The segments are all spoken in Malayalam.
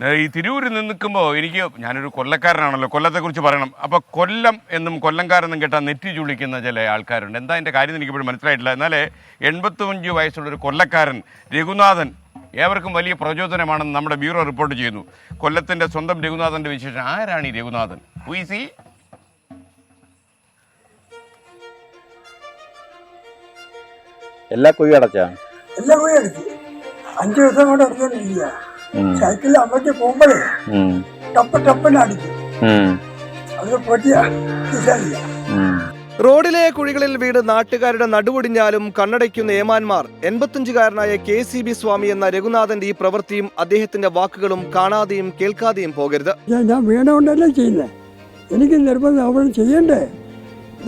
ഈ തിരൂരിൽ നിൽക്കുമ്പോൾ ഞാനൊരു കൊല്ലക്കാരനാണല്ലോ, കൊല്ലത്തെക്കുറിച്ച് പറയണം. അപ്പോൾ കൊല്ലം എന്നും കൊല്ലംകാരെന്നും കേട്ടാൽ നെറ്റി ചുളിക്കുന്ന ചില ആൾക്കാരുണ്ട്. എന്താ എൻ്റെ കാര്യം എനിക്കിപ്പോഴും മനസ്സിലായിട്ടില്ല. എന്നാലേ 85 വയസ്സുള്ളൊരു കൊല്ലക്കാരൻ രഘുനാഥൻ ഏവർക്കും വലിയ പ്രചോദനമാണെന്ന് നമ്മുടെ ബ്യൂറോ റിപ്പോർട്ട് ചെയ്യുന്നു. കൊല്ലത്തിൻ്റെ സ്വന്തം രഘുനാഥൻ്റെ വിശേഷം. ആരാണ് ഈ രഘുനാഥൻ? Who is he? എല്ലാ കുഴി അടച്ചാ? എല്ലാ കുഴി അടച്ചു. 5 ദിവസം കൊണ്ട് അടച്ചോണ്ടിരിക്കുക. സൈക്കിളിൽ അമ്മയ്ക്ക് പോകുമ്പോഴേ ടപ്പനെ അടിച്ചു. അത് പൊട്ടിയ. റോഡിലെ കുഴികളിൽ വീട് നാട്ടുകാരുടെ നടുവൊടിഞ്ഞാലും കണ്ണടയ്ക്കുന്ന ഏമാന്മാർ 85-കാരനായ KCB സ്വാമി എന്ന രഘുനാഥന്റെ ഈ പ്രവൃത്തിയും അദ്ദേഹത്തിന്റെ വാക്കുകളും കാണാതെയും കേൾക്കാതെയും പോകരുത്. ഞാൻ വീണുകൊണ്ടല്ലേ ചെയ്യുന്നത്. എനിക്ക് നിർബന്ധം അവിടെ ചെയ്യണ്ടേ.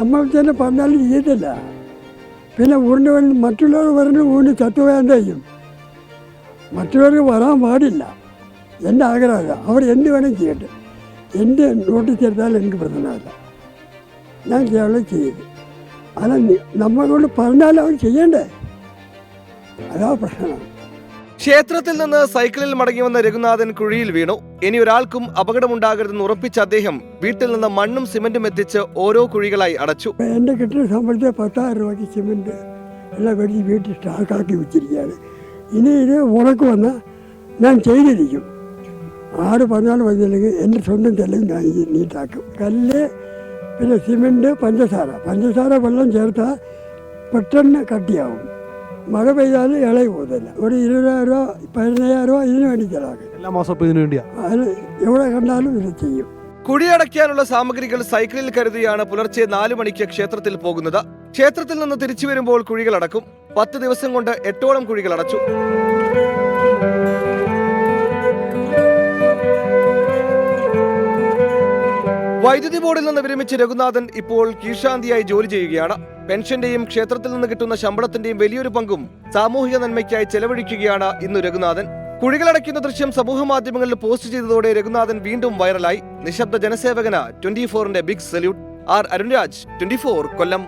നമ്മൾ തന്നെ പറഞ്ഞാലും ചെയ്യത്തില്ല. പിന്നെ ഊരിന് മറ്റുള്ളവർ പറഞ്ഞ് ഊരിന് ചത്തുപോയാൽ എന്താ ചെയ്യും? മറ്റുള്ളവർക്ക് വരാൻ പാടില്ല. എൻ്റെ ആഗ്രഹമില്ല. അവർ എന്ത് വേണം ചെയ്യട്ടെ. എൻ്റെ നോട്ടീസ് എടുത്താൽ എനിക്ക് പ്രശ്നമില്ല. ഞാൻ ചെയ്യാനുള്ളത് ചെയ്തു. അല്ല, നമ്മളോട് പറഞ്ഞാൽ അവർ ചെയ്യണ്ടേ. അതാ പ്രശ്നം. ക്ഷേത്രത്തിൽ നിന്ന് സൈക്കിളിൽ മടങ്ങി വന്ന രഘുനാഥൻ കുഴിയിൽ വീണു. ഇനി ഒരാൾക്കും അപകടമുണ്ടാകരുതെന്ന് ഉറപ്പിച്ച അദ്ദേഹം വീട്ടിൽ നിന്ന് മണ്ണും സിമന്റും എത്തിച്ച് ഓരോ കുഴികളായി അടച്ചു. എൻ്റെ കിട്ടുന്ന സംബന്ധിച്ച് 10,000 രൂപയ്ക്ക് സിമന്റ് എല്ലാം മേടിച്ച് വീട്ടിൽ സ്റ്റാക്കാക്കി വെച്ചിരിക്കുകയാണ്. ഇനി ഇത് ഉറക്ക് വന്നാൽ ഞാൻ ചെയ്തിരിക്കും. ആര് പറഞ്ഞാലും വന്നില്ലെങ്കിൽ എൻ്റെ സ്വന്തം ചെലവ് ഞാൻ നീട്ടാക്കും. കല്ല്, പിന്നെ സിമന്റ്, പഞ്ചസാര വെള്ളം ചേർത്താൽ പെട്ടെന്ന് കട്ടിയാവും. മഴ പെയ്താൽ ഇളകി പോകുന്നില്ല. ഒരു 20,000 രൂപ 15,000 രൂപ ഇതിനു വേണ്ടി ചിലവാക്കും. എല്ലാ മാസവും ഇതിനു വേണ്ടിയാ. അത് എവിടെ കണ്ടാലും ഇത് ചെയ്യും. കുഴിയടയ്ക്കാനുള്ള സാമഗ്രികൾ സൈക്കിളിൽ കരുതിയാണ് പുലർച്ചെ 4 മണിക്ക് ക്ഷേത്രത്തിൽ പോകുന്നത്. ക്ഷേത്രത്തിൽ നിന്ന് തിരിച്ചു വരുമ്പോൾ കുഴികൾ അടക്കും. 10 ദിവസം കൊണ്ട് 8ഓളം കുഴികൾ അടച്ചു. വൈദ്യുതി ബോർഡിൽ നിന്ന് വിരമിച്ച രഘുനാഥൻ ഇപ്പോൾ കീഴ്ശാന്തിയായി ജോലി ചെയ്യുകയാണ്. പെൻഷന്റെയും ക്ഷേത്രത്തിൽ നിന്ന് കിട്ടുന്ന ശമ്പളത്തിന്റെയും വലിയൊരു പങ്കും സാമൂഹിക നന്മയ്ക്കായി ചെലവഴിക്കുകയാണ് ഇന്ന് രഘുനാഥൻ. കുഴികളടയ്ക്കുന്ന ദൃശ്യം സമൂഹ മാധ്യമങ്ങളിൽ പോസ്റ്റ് ചെയ്തതോടെ രഘുനാഥൻ വീണ്ടും വൈറലായി. നിശബ്ദ ജനസേവകന് 24-ന്റെ ബിഗ് സല്യൂട്ട്. ആർ അരുൺരാജ്, 24 കൊല്ലം.